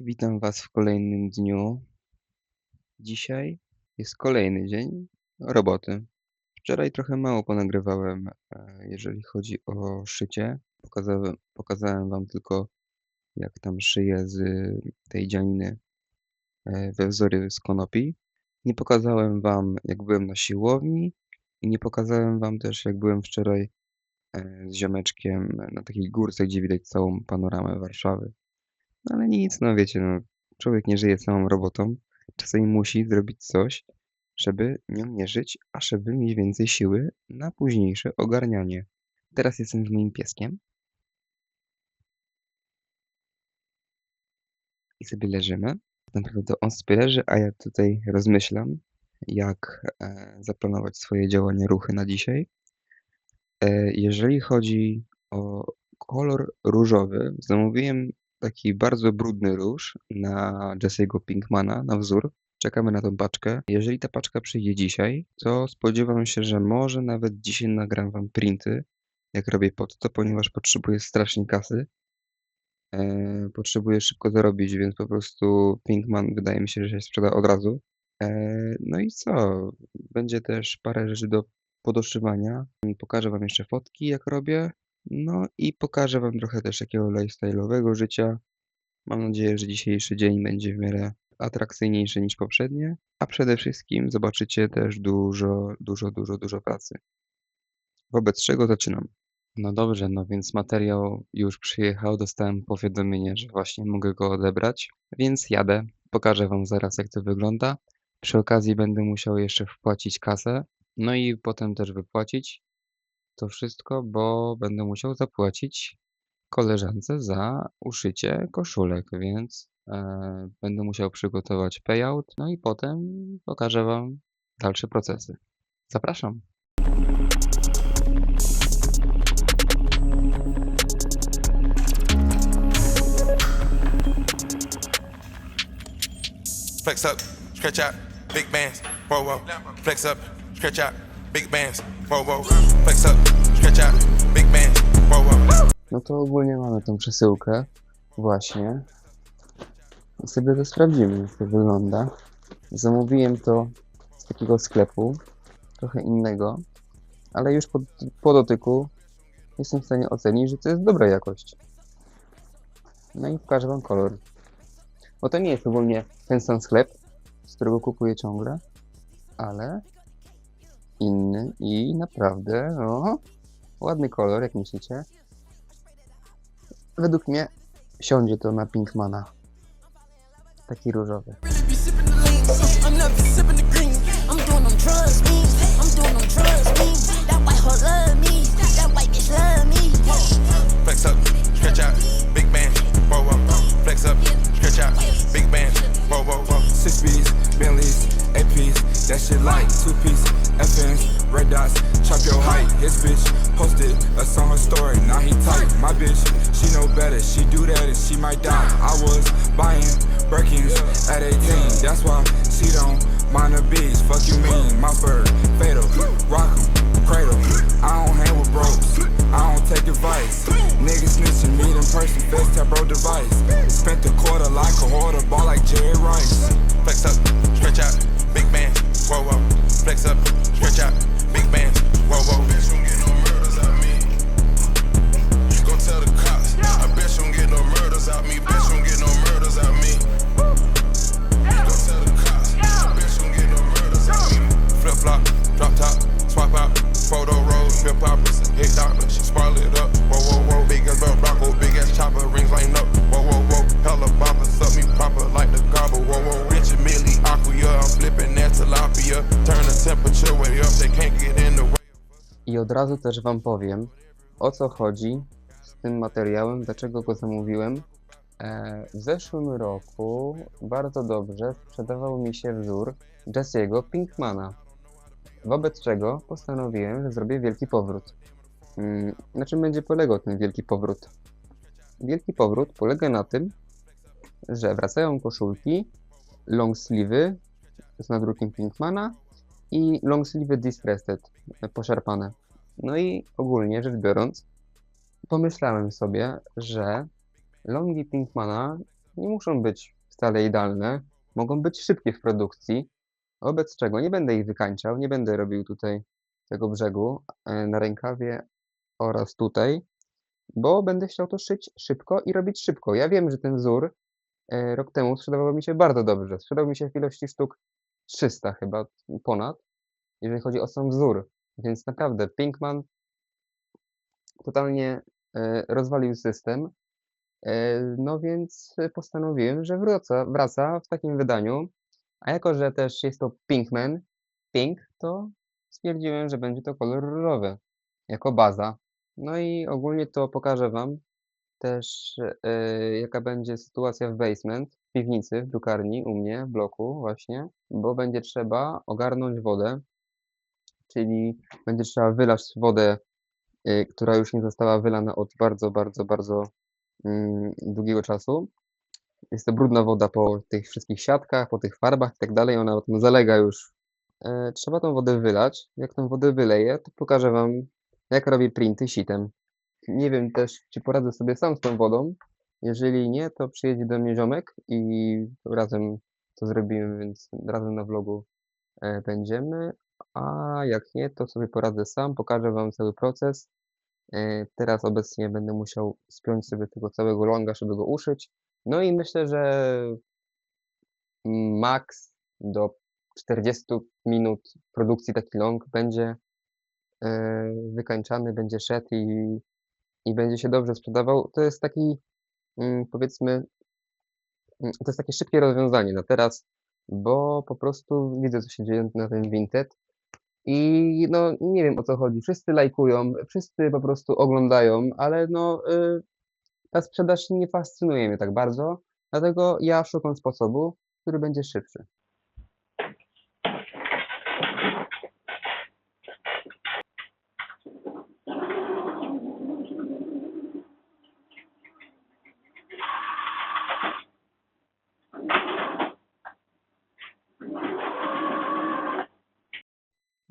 Witam Was w kolejnym dniu. Dzisiaj jest kolejny dzień roboty. Wczoraj trochę mało ponagrywałem, jeżeli chodzi o szycie. Pokazałem Wam tylko, jak tam szyję z tej dzianiny we wzory z konopi. Nie pokazałem Wam, jak byłem na siłowni i nie pokazałem Wam też, jak byłem wczoraj z ziomeczkiem na takiej górce, gdzie widać całą panoramę Warszawy. No ale nic, no wiecie, no, człowiek nie żyje samą robotą. Czasami musi zrobić coś, żeby nią nie żyć, a żeby mieć więcej siły na późniejsze ogarnianie. Teraz jestem z moim pieskiem i sobie leżymy. Tak naprawdę to on sobie leży, a ja tutaj rozmyślam, jak zaplanować swoje działania, ruchy na dzisiaj. Jeżeli chodzi o kolor różowy, zamówiłem taki bardzo brudny róż na Jesse'ego Pinkmana na wzór. Czekamy na tą paczkę. Jeżeli ta paczka przyjdzie dzisiaj, to spodziewam się, że może nawet dzisiaj nagram Wam printy, jak robię pod to, ponieważ potrzebuję strasznie kasy. Potrzebuję szybko zarobić, więc po prostu Pinkman wydaje mi się, że się sprzeda od razu. No i co? Będzie też parę rzeczy do podoszywania. Pokażę Wam jeszcze fotki, jak robię. No i pokażę Wam trochę też takiego lifestyle'owego życia. Mam nadzieję, że dzisiejszy dzień będzie w miarę atrakcyjniejszy niż poprzednie, a przede wszystkim zobaczycie też dużo pracy. Wobec czego zaczynam. No dobrze, no więc materiał już przyjechał, dostałem powiadomienie, że właśnie mogę go odebrać, więc jadę. Pokażę Wam zaraz, jak to wygląda. Przy okazji będę musiał jeszcze wpłacić kasę, no i potem też wypłacić to wszystko, bo będę musiał zapłacić koleżance za uszycie koszulek, więc będę musiał przygotować payout, no i potem pokażę Wam dalsze procesy. Zapraszam. Flex up, stretch out, big bands, whoa, whoa. Flex up, stretch out, big bands, whoa, whoa. Flex up, stretch out, big bands, whoa, whoa. No to ogólnie mamy tą przesyłkę właśnie. I sobie to sprawdzimy, jak to wygląda. Zamówiłem to z takiego sklepu, trochę innego, ale już po dotyku jestem w stanie ocenić, że to jest dobra jakość. No i pokażę Wam kolor. Bo to nie jest ogólnie ten sam sklep, z którego kupuję ciągle, ale inny i naprawdę, no, ładny kolor, jak myślicie. Według mnie siądzie to na Pinkmana. Taki różowy. I'm never sipping the green. I'm doing them drugs, me. I'm doing them drugs, me. That white hoe love me. That white bitch love me. Flex up, stretch out, big bands, whoa, whoa. Flex up, stretch out, big bands, whoa, whoa, whoa. 6 B's, Bentleys, APs, that shit like 2-piece, FNs, red dots, chop your height. His bitch posted us on her story, now he tight. My bitch, she know better, she do that and she might die. I was buying Birkins at 18, that's why she don't mind the beats. Fuck you mean, my bird, fatal, rock 'em, cradle. I don't hang with bros, I don't take advice. Niggas snitching, meet in person, fist tap bro device. Spent the quarter like a hoarder, ball like Jerry Rice. Flex up, stretch out, big bands, whoa, whoa. Flex up, stretch out, big bands, whoa, whoa. Bitch, don't get no murders out me. Go tell the cops. I bet you don't get no murders out me. Bitch, don't get no murders out me. Go tell the cops. I bet you don't get no murders out me. Flip flop, drop top, swap out, photo roll, flip poppers, hit doctor, she sparkle it up. Whoa, whoa, whoa, big as belt Rocco, big ass chopper, rings line up. Whoa, whoa, whoa, hella boppers, suck me proper like the gobble. Whoa, whoa, rich and Millie, aqua, I'm flipping that tilapia. Turn the temperature way up, they can't get in the way. I od razu też Wam powiem, o co chodzi z tym materiałem, dlaczego go zamówiłem. W zeszłym roku bardzo dobrze sprzedawał mi się wzór Jesse'ego Pinkmana, wobec czego postanowiłem, że zrobię wielki powrót. Na czym będzie polegał ten wielki powrót? Wielki powrót polega na tym, że wracają koszulki, long sleeve'y z nadrukiem Pinkmana i long sleeve'y distressed, poszarpane. No i ogólnie rzecz biorąc, pomyślałem sobie, że longi Pinkmana nie muszą być wcale idealne, mogą być szybkie w produkcji, wobec czego nie będę ich wykańczał, nie będę robił tutaj tego brzegu na rękawie oraz tutaj, bo będę chciał to szyć szybko i robić szybko. Ja wiem, że ten wzór rok temu sprzedawał mi się bardzo dobrze. Sprzedał mi się w ilości sztuk 300 chyba, ponad, jeżeli chodzi o sam wzór. Więc naprawdę Pinkman totalnie rozwalił system. No więc postanowiłem, że wraca w takim wydaniu. A jako, że też jest to Pinkman, Pink, to stwierdziłem, że będzie to kolor różowy jako baza. No i ogólnie to pokażę Wam też, jaka będzie sytuacja w basement, w piwnicy, w drukarni, u mnie, w bloku właśnie, bo będzie trzeba ogarnąć wodę, czyli będzie trzeba wylać wodę, która już nie została wylana od bardzo długiego czasu. Jest to brudna woda po tych wszystkich siatkach, po tych farbach i tak dalej, ona potem zalega już. Trzeba tą wodę wylać. Jak tą wodę wyleję, to pokażę Wam, jak robię printy sitem. Nie wiem też, czy poradzę sobie sam z tą wodą. Jeżeli nie, to przyjedzie do mnie ziomek i razem to zrobimy, więc razem na vlogu będziemy. A jak nie, to sobie poradzę sam, pokażę Wam cały proces. Teraz obecnie będę musiał spiąć sobie tego całego longa, żeby go uszyć. No i myślę, że max do 40 minut produkcji taki long będzie wykańczany, będzie szedł i będzie się dobrze sprzedawał. To jest taki, powiedzmy, to jest takie szybkie rozwiązanie na teraz, bo po prostu widzę, co się dzieje na tym Vinted i no nie wiem, o co chodzi. Wszyscy lajkują, wszyscy po prostu oglądają, ale no ta sprzedaż nie fascynuje mnie tak bardzo, dlatego ja szukam sposobu, który będzie szybszy.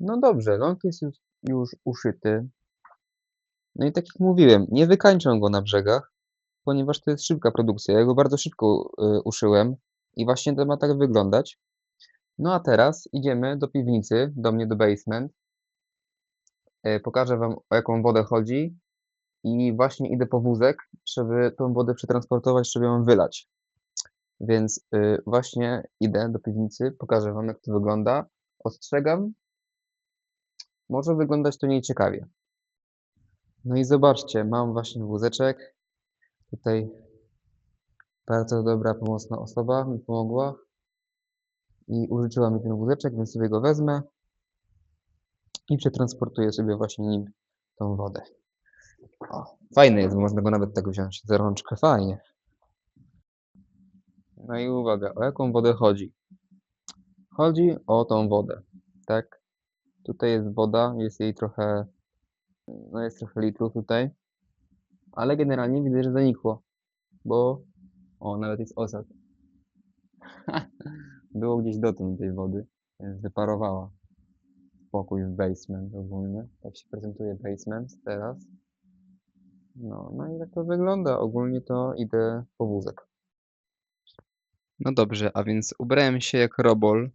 No dobrze, long jest już uszyty. No i tak jak mówiłem, nie wykańczę go na brzegach, ponieważ to jest szybka produkcja. Ja go bardzo szybko uszyłem i właśnie to ma tak wyglądać. No a teraz idziemy do piwnicy, do mnie do basement. Pokażę Wam, o jaką wodę chodzi i właśnie idę po wózek, żeby tą wodę przetransportować, żeby ją wylać. Więc właśnie idę do piwnicy, pokażę Wam, jak to wygląda. Ostrzegam, może wyglądać to nieciekawie. No i zobaczcie, mam właśnie wózeczek. Tutaj bardzo dobra, pomocna osoba mi pomogła i użyczyła mi ten wózeczek, więc sobie go wezmę i przetransportuję sobie właśnie nim tą wodę. O, fajny jest, bo można go nawet tak wziąć za rączkę, fajnie. No i uwaga, o jaką wodę chodzi? Chodzi o tą wodę, tak? Tutaj jest woda, jest jej trochę, no jest trochę litrów tutaj, ale generalnie widzę, że zanikło, bo, o, nawet jest osad. Było gdzieś dotąd tej wody, więc wyparowała. Pokój w basement ogólny, tak się prezentuje basement teraz. No i tak to wygląda, ogólnie to idę po wózek. No dobrze, a więc ubrałem się jak robol,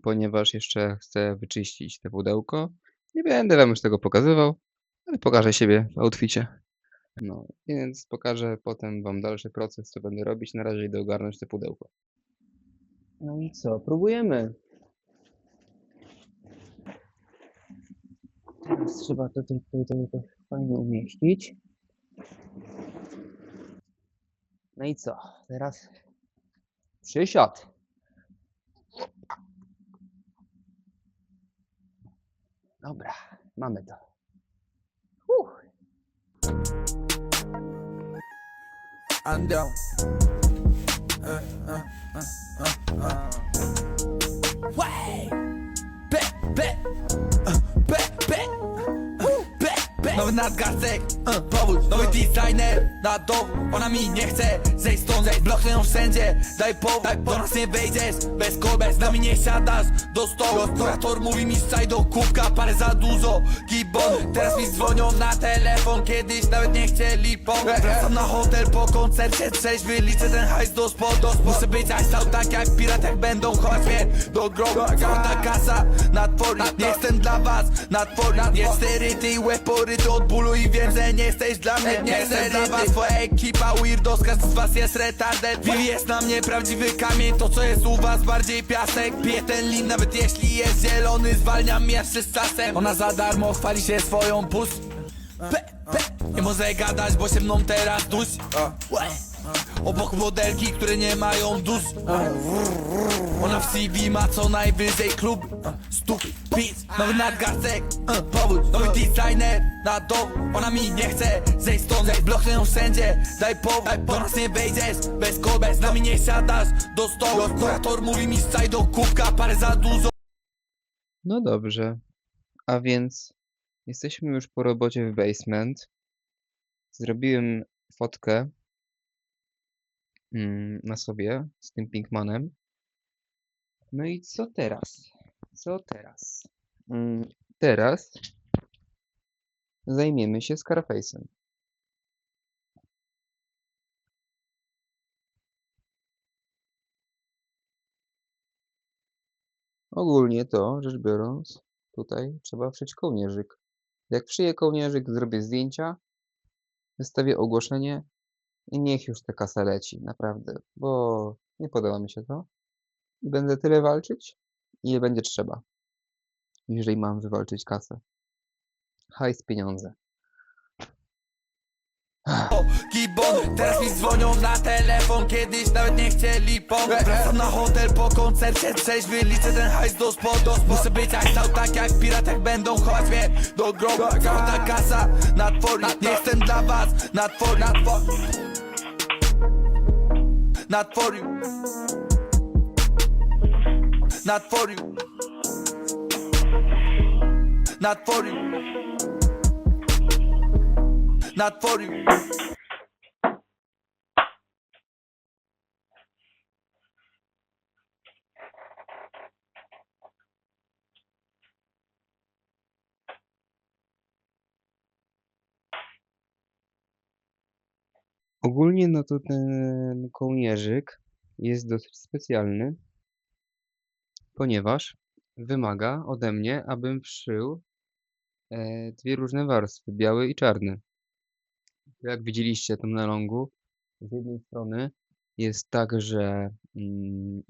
ponieważ jeszcze chcę wyczyścić te pudełko. Nie będę Wam już tego pokazywał, ale pokażę siebie w outficie. No, więc pokażę potem Wam dalszy proces, co będę robić. Na razie idę ogarnąć te pudełko. No i co? Próbujemy. Teraz trzeba to tutaj fajnie umieścić. No i co? Teraz przysiad. Dobra, mamy to. I'm down. Way. Bet, bet. Bet, bet. Bet, bet. nowy nadgarstek, powód, nowy designer. Na dół, ona mi nie chce zejść stąd, bloknę ją wszędzie. Daj powód, do nas nie wejdziesz, bez kolbek, z nami nie siadasz do stołu. Kurator mówi mi strzelaj do kubka, parę za dużo gibon. Teraz mi dzwonią na telefon, kiedyś nawet nie chcieli pomóc. Wracam na hotel po koncercie, trzeźwy, liczę ten hajs do spodu. Muszę być stał tak jak pirat, jak będą chować mnie do grobu. Cała kasa na tworzy, nie jestem dla was na tworzy. Jest ryty i łeb poryty od bólu i wiem, że nie jesteś dla mnie. Nie jestem dla was, twoja ekipa weirdos, każdy z was jest retarded. Will jest na mnie prawdziwy kamień, to co jest u was bardziej piasek. Piję ten lin, nawet jeśli jest zielony, zwalniam jeszcze z czasem. Ona za darmo chwali się swoją pust. Nie może gadać, bo się mną teraz duś. Obok modelki, które nie mają dusz. Ona w CV ma co najwyżej klub. Stupid, nowy nadgarstek, powód, nowy designer. Na dół, ona mi nie chce zejść stąd, bloknę ją wszędzie. Daj powód, do nas nie wejdziesz, bez kolbek, z nami nie siadasz do stołu. Kurator mówi mi strzelaj do kubka, parę za dużo. No dobrze, a więc jesteśmy już po robocie w basement. Zrobiłem fotkę na sobie z tym Pinkmanem. No i co teraz? Co teraz? Teraz zajmiemy się Scarface'em. Ogólnie to, rzecz biorąc, tutaj trzeba wszyć kołnierzyk. Jak wszyję kołnierzyk, zrobię zdjęcia, wystawię ogłoszenie i niech już ta kasa leci, naprawdę, bo nie podoba mi się to. I będę tyle walczyć, ile będzie trzeba, jeżeli mam wywalczyć kasę. Hajs, pieniądze. Gibon, teraz mi dzwonią na telefon, kiedyś nawet nie chcieli pomóc. Wracam na hotel po koncercie, trzeźwy, liczę ten hajs do spodu. Muszę być stał tak jak pirat, jak będą chować mnie do grobu. Cała kasa na tworzy, nie jestem dla was na tworzy. Not for you. Not for you. Not for you. Not for you. Ogólnie no to ten kołnierzyk jest dosyć specjalny, ponieważ wymaga ode mnie, abym wszył dwie różne warstwy, biały i czarny. Jak widzieliście tam na longu, z jednej strony jest tak, że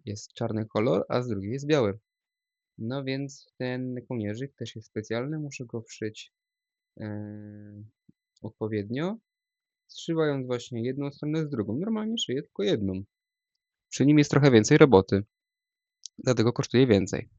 jest czarny kolor, a z drugiej jest biały. No więc ten kołnierzyk też jest specjalny, muszę go wszyć odpowiednio, zszywając właśnie jedną stronę z drugą. Normalnie szyję tylko jedną. Przy nim jest trochę więcej roboty, dlatego kosztuje więcej.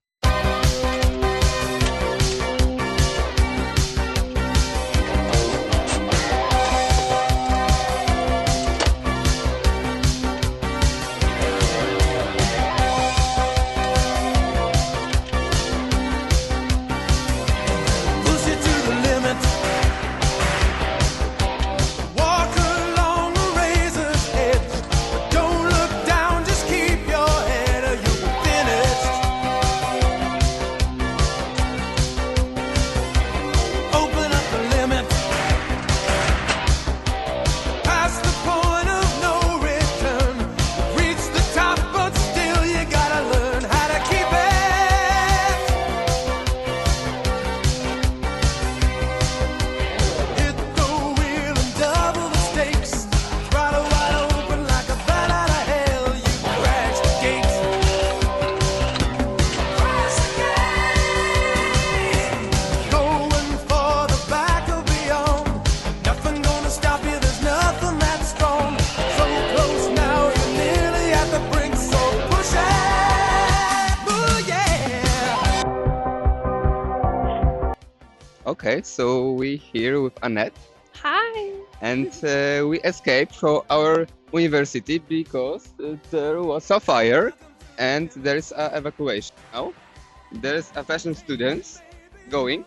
Push it to the limit. Walk along the razor's edge. But don't look down, just keep your head or you'll be finished. Open up the limit. Past the point of no return. Reach the top, but still you gotta learn how to keep it. Hit the wheel and double the stakes. Throttle wide open like a bat out of hell. You crash the gates. Crash the gates. Going for the back of beyond. Nothing gonna stop you. There's nothing that strong. So close now, you're nearly at the brink. So push it. Ooh, yeah. Okay, so we're here with Annette, Hi. and we escaped from our university because there was a fire and there is an evacuation. Now there is a fashion students going.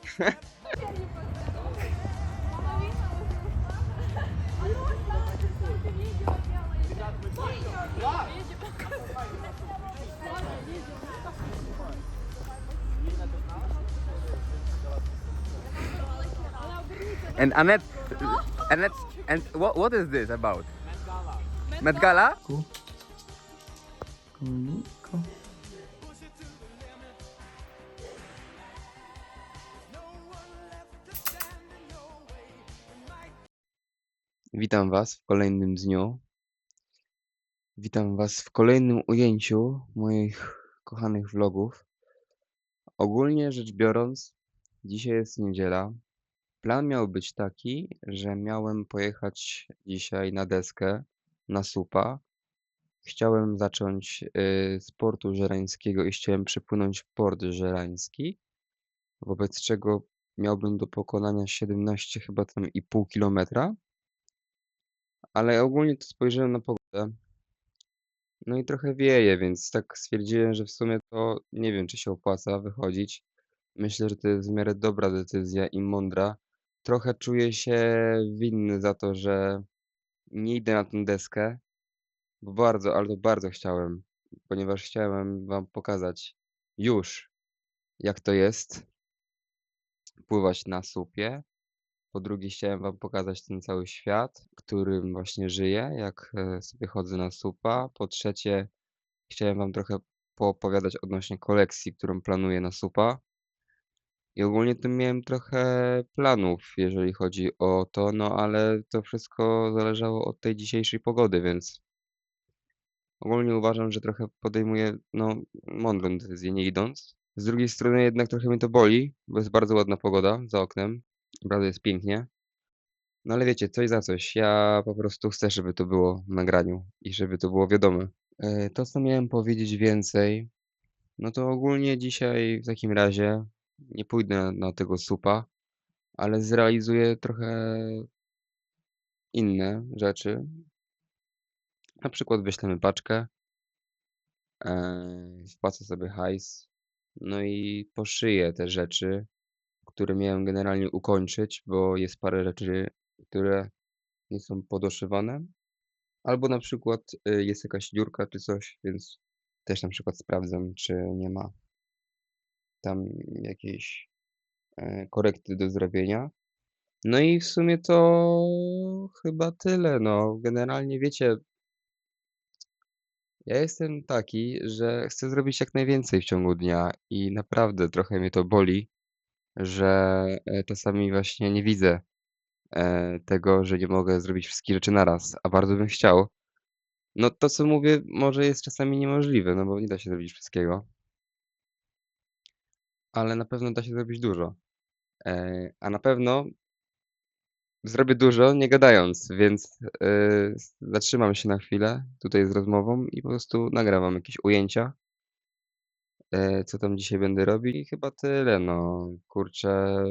And Annette, and what is this about? Met Gala? Witam Was w kolejnym dniu. Witam Was w kolejnym ujęciu moich kochanych vlogów. Ogólnie rzecz biorąc, dzisiaj jest niedziela. Plan miał być taki, że miałem pojechać dzisiaj na deskę, na SUP-a. Chciałem zacząć z portu żerańskiego i chciałem przepłynąć w port żerański, wobec czego miałbym do pokonania 17 chyba tam i pół kilometra. Ale ogólnie to spojrzałem na pogodę. No i trochę wieje, więc tak stwierdziłem, że w sumie to nie wiem, czy się opłaca wychodzić. Myślę, że to jest w miarę dobra decyzja i mądra. Trochę czuję się winny za to, że nie idę na tę deskę, bo bardzo, ale to bardzo chciałem, ponieważ chciałem Wam pokazać już, jak to jest pływać na SUP-ie. Po drugie, chciałem Wam pokazać ten cały świat, którym właśnie żyję, jak sobie chodzę na SUP-a. Po trzecie, chciałem Wam trochę poopowiadać odnośnie kolekcji, którą planuję na SUP-a. I ogólnie to miałem trochę planów, jeżeli chodzi o to, no ale to wszystko zależało od tej dzisiejszej pogody, więc ogólnie uważam, że trochę podejmuję, no, mądrą decyzję, nie idąc. Z drugiej strony jednak trochę mnie to boli, bo jest bardzo ładna pogoda za oknem. Naprawdę jest pięknie. No ale wiecie, coś za coś. Ja po prostu chcę, żeby to było w nagraniu i żeby to było wiadome. To, co miałem powiedzieć więcej, no to ogólnie dzisiaj w takim razie nie pójdę na tego SUP-a, ale zrealizuję trochę inne rzeczy. Na przykład wyślemy paczkę, wpłacę sobie hajs, no i poszyję te rzeczy, które miałem generalnie ukończyć, bo jest parę rzeczy, które nie są podoszywane. Albo na przykład jest jakaś dziurka czy coś, więc też na przykład sprawdzam, czy nie ma tam jakiejś korekty do zrobienia. No i w sumie to chyba tyle, no. Generalnie wiecie, ja jestem taki, że chcę zrobić jak najwięcej w ciągu dnia i naprawdę trochę mnie to boli, że czasami właśnie nie widzę tego, że nie mogę zrobić wszystkich rzeczy naraz, a bardzo bym chciał. No to, co mówię, może jest czasami niemożliwe, no bo nie da się zrobić wszystkiego. Ale na pewno da się zrobić dużo. A na pewno zrobię dużo, nie gadając, więc zatrzymam się na chwilę tutaj z rozmową i po prostu nagram wam jakieś ujęcia, co tam dzisiaj będę robił i chyba tyle, no. Kurczę,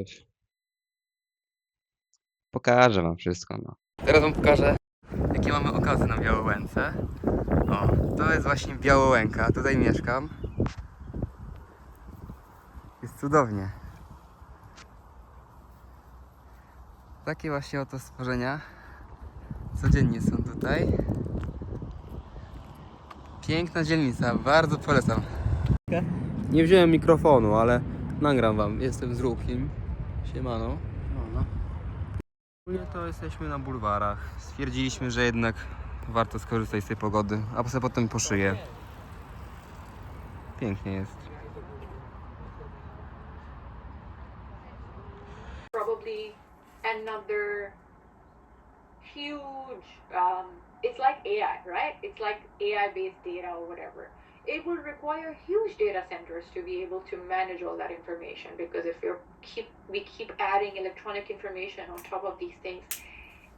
pokażę wam wszystko, no. Teraz wam pokażę, jakie mamy okazy na Białołęce. O, to jest właśnie Białołęka, tutaj mieszkam. Jest cudownie. Takie właśnie oto stworzenia codziennie są tutaj. Piękna dzielnica, bardzo polecam. Nie wziąłem mikrofonu, ale nagram wam. Jestem z Ruchim. Siemano. Ogólnie to jesteśmy na bulwarach. Stwierdziliśmy, że jednak warto skorzystać z tej pogody, a potem poszyję. Pięknie jest. Probably another huge it's like AI, right? It's like AI based data or whatever. It would require huge data centers to be able to manage all that information, because if we keep adding electronic information on top of these things,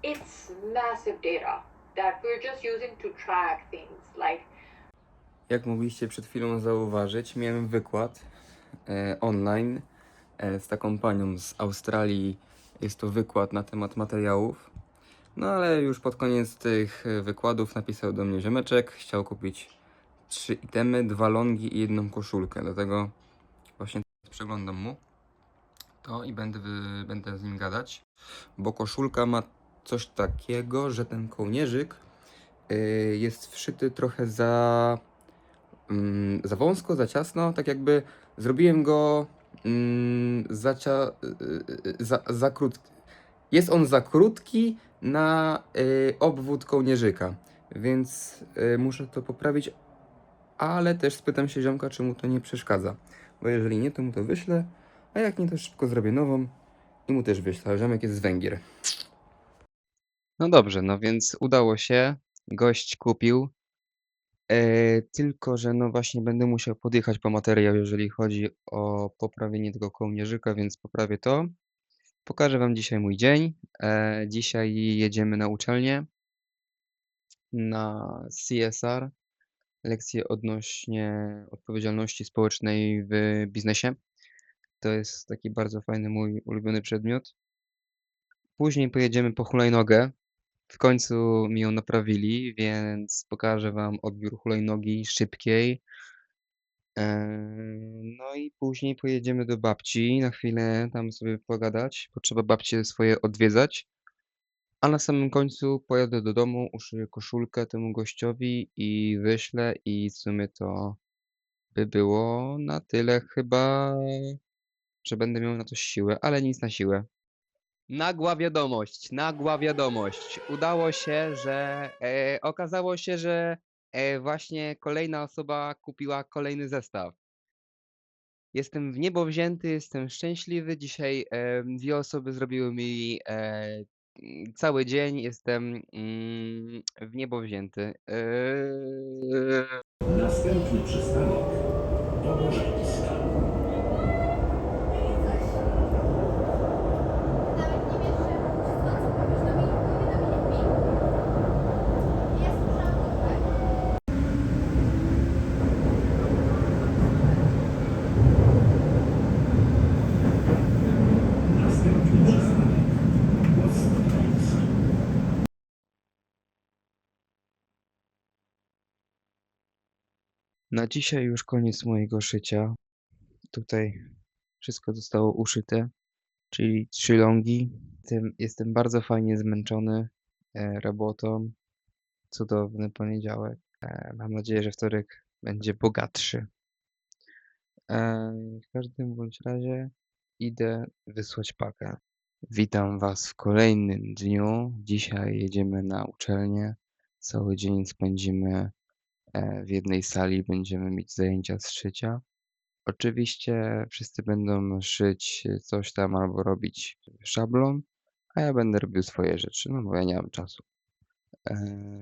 it's massive data that we're just using to track things like. Jak mogliście przed chwilą zauważyć, miałem wykład online z taką panią z Australii. Jest to wykład na temat materiałów. No ale już pod koniec tych wykładów napisał do mnie ziomeczek. Chciał kupić 3 itemy, 2 longi i 1 koszulkę. Dlatego właśnie przeglądam mu to i będę z nim gadać. Bo koszulka ma coś takiego, że ten kołnierzyk jest wszyty trochę za wąsko, za ciasno, tak jakby zrobiłem go za krótki. jest on za krótki na obwód kołnierzyka, więc muszę to poprawić, ale też spytam się ziomka, czy mu to nie przeszkadza, bo jeżeli nie, to mu to wyślę, a jak nie, to szybko zrobię nową i mu też wyślę, a ziomek jest z Węgier. No dobrze, no więc udało się, gość kupił, tylko że no właśnie będę musiał podjechać po materiał, jeżeli chodzi o poprawienie tego kołnierzyka, więc poprawię to. Pokażę wam dzisiaj mój dzień. Dzisiaj jedziemy na uczelnię, na CSR, lekcje odnośnie odpowiedzialności społecznej w biznesie. To jest taki bardzo fajny mój ulubiony przedmiot. Później pojedziemy po hulajnogę. W końcu mi ją naprawili, więc pokażę wam odbiór hulajnogi szybkiej. No i później pojedziemy do babci na chwilę tam sobie pogadać, bo trzeba babcię swoje odwiedzać. A na samym końcu pojadę do domu, uszyję koszulkę temu gościowi i wyślę i w sumie to by było na tyle chyba, że będę miał na to siłę, ale nic na siłę. Nagła wiadomość, nagła wiadomość. Udało się, że okazało się, że właśnie kolejna osoba kupiła kolejny zestaw. Jestem w niebo wzięty, jestem szczęśliwy. Dzisiaj 2 osoby zrobiły mi cały dzień. Jestem w niebo wzięty. Następny przystanek Dobożeńska. Następny przystanek Ostrołęcki. Na dzisiaj już koniec mojego szycia. Tutaj wszystko zostało uszyte, czyli 3 longi. Jestem bardzo fajnie zmęczony robotą. Cudowny poniedziałek. Mam nadzieję, że wtorek będzie bogatszy. W każdym bądź razie idę wysłać pakę. Witam Was w kolejnym dniu. Dzisiaj jedziemy na uczelnię. Cały dzień spędzimy w jednej sali, będziemy mieć zajęcia z szycia. Oczywiście wszyscy będą szyć coś tam albo robić szablon, a ja będę robił swoje rzeczy, no bo ja nie mam czasu.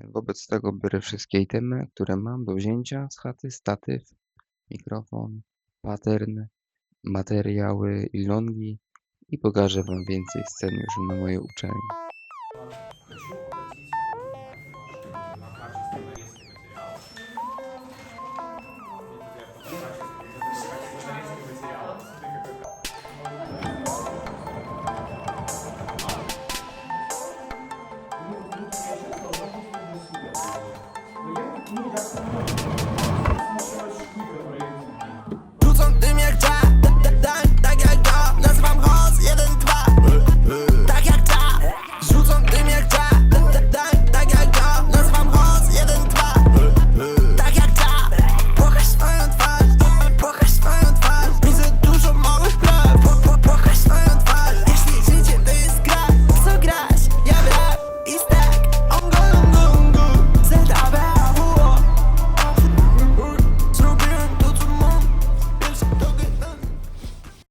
Wobec tego biorę wszystkie itemy, które mam do wzięcia z chaty, statyw, mikrofon, pattern, materiały i longi i pokażę Wam więcej scen już na mojej uczelni.